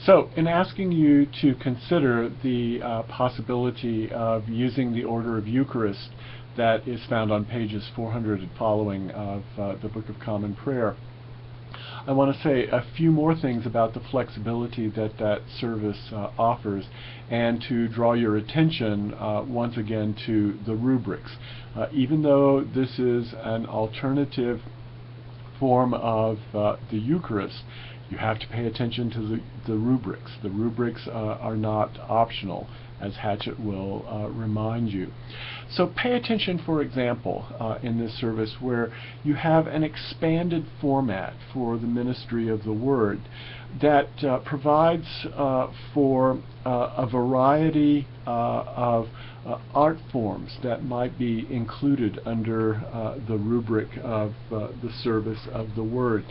So, in asking you to consider the possibility of using the order of Eucharist that is found on pages 400 and following of the Book of Common Prayer, I want to say a few more things about the flexibility that that service offers, and to draw your attention once again to the rubrics. Even though this is an alternative form of the Eucharist, you have to pay attention to the rubrics. The rubrics are not optional, as Hatchett will remind you. So pay attention, for example, in this service where you have an expanded format for the ministry of the Word that provides for a variety of art forms that might be included under the rubric of the service of the Word.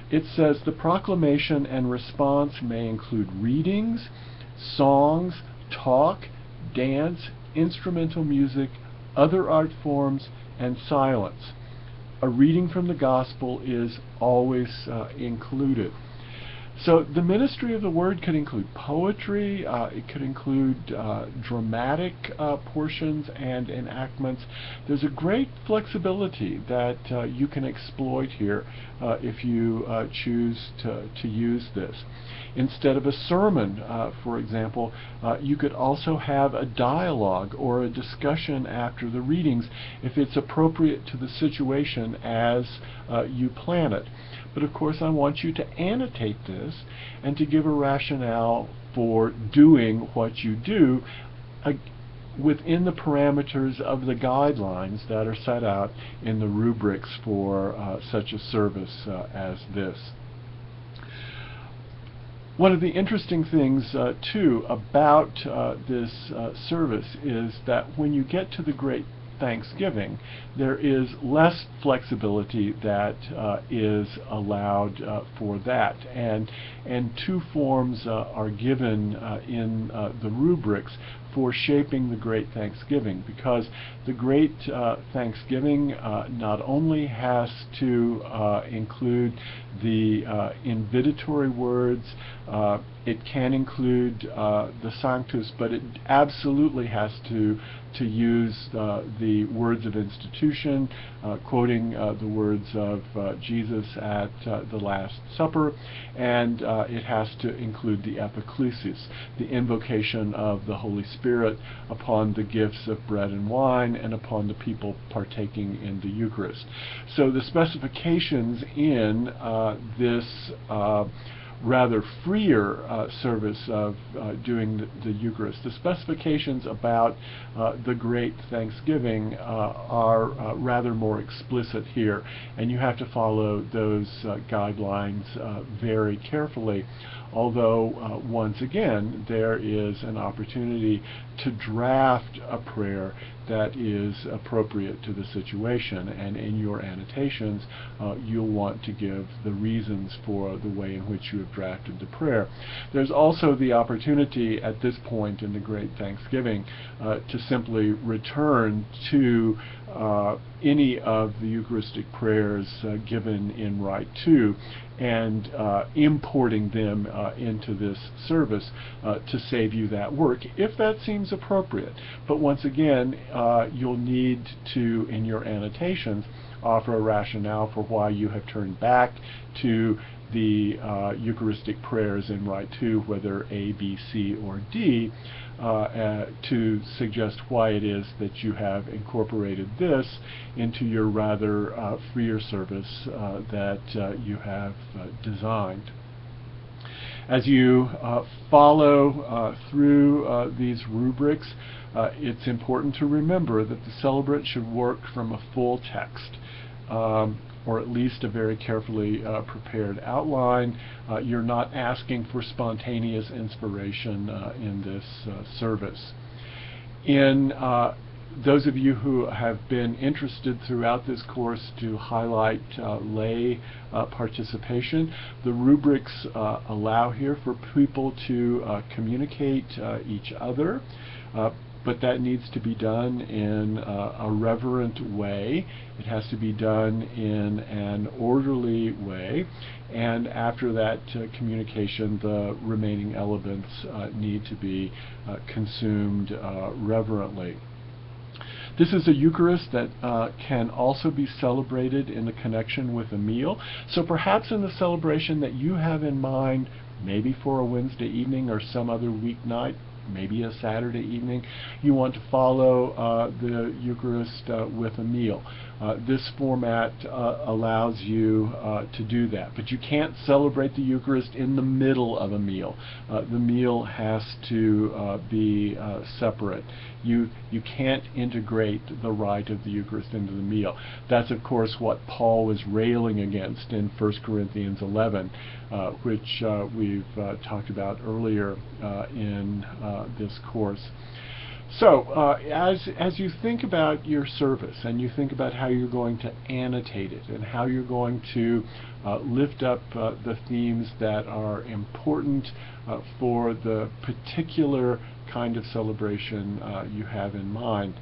It says the proclamation and response may include readings, songs, talk, dance, instrumental music, other art forms, and silence. A reading from the Gospel is always included. So the ministry of the Word could include poetry, it could include dramatic portions and enactments. There's a great flexibility that you can exploit here if you choose to use this. Instead of a sermon, for example, you could also have a dialogue or a discussion after the readings if it's appropriate to the situation as you plan it. But of course I want you to annotate this and to give a rationale for doing what you do within the parameters of the guidelines that are set out in the rubrics for such a service as this. One of the interesting things, too, about this service is that when you get to the Great Thanksgiving, there is less flexibility that is allowed for that, and two forms are given in the rubrics for shaping the Great Thanksgiving, because the Great Thanksgiving not only has to include the invitatory words, it can include the Sanctus, but it absolutely has to use the words of institution, quoting the words of Jesus at the Last Supper, and it has to include the epiclesis, the invocation of the Holy Spirit upon the gifts of bread and wine and upon the people partaking in the Eucharist. So the specifications in this rather freer service of doing the Eucharist, the specifications about the Great Thanksgiving are rather more explicit here, and you have to follow those guidelines very carefully. Although, once again, there is an opportunity to draft a prayer that is appropriate to the situation, and in your annotations you'll want to give the reasons for the way in which you have drafted the prayer. There's also the opportunity at this point in the Great Thanksgiving to simply return to any of the Eucharistic prayers given in Rite 2 and importing them into this service to save you that work, if that seems appropriate. But once again, you'll need to, in your annotations, offer a rationale for why you have turned back to the Eucharistic prayers in Rite 2, whether A, B, C, or D, to suggest why it is that you have incorporated this into your rather freer service that you have designed. As you follow through these rubrics, it's important to remember that the celebrant should work from a full text, or at least a very carefully prepared outline. You're not asking for spontaneous inspiration in this service. In those of you who have been interested throughout this course to highlight lay participation, the rubrics allow here for people to communicate each other but that needs to be done in a reverent way. It has to be done in an orderly way, and after that communication, the remaining elements need to be consumed reverently. This is a Eucharist that can also be celebrated in the connection with a meal. So perhaps in the celebration that you have in mind, maybe for a Wednesday evening or some other weeknight, maybe a Saturday evening, you want to follow the Eucharist with a meal. This format allows you to do that, but you can't celebrate the Eucharist in the middle of a meal. The meal has to be separate. You can't integrate the rite of the Eucharist into the meal. That's of course what Paul was railing against in 1 Corinthians 11, which we've talked about earlier in this course. So as you think about your service and you think about how you're going to annotate it and how you're going to lift up the themes that are important for the particular kind of celebration you have in mind,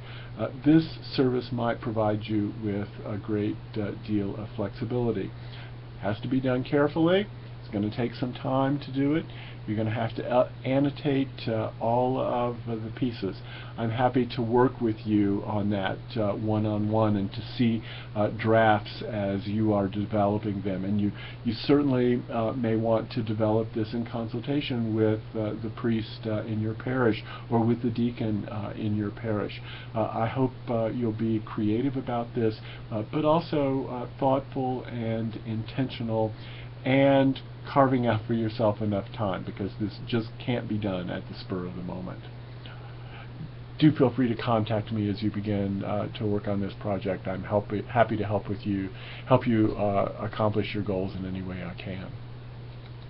this service might provide you with a great deal of flexibility. It has to be done carefully. It's going to take some time to do it. You're going to have to annotate all of the pieces. I'm happy to work with you on that one-on-one and to see drafts as you are developing them. And you certainly may want to develop this in consultation with the priest in your parish or with the deacon in your parish. I hope you'll be creative about this, but also thoughtful and intentional, and carving out for yourself enough time, because this just can't be done at the spur of the moment. Do feel free to contact me as you begin to work on this project. I'm happy to help you accomplish your goals in any way I can.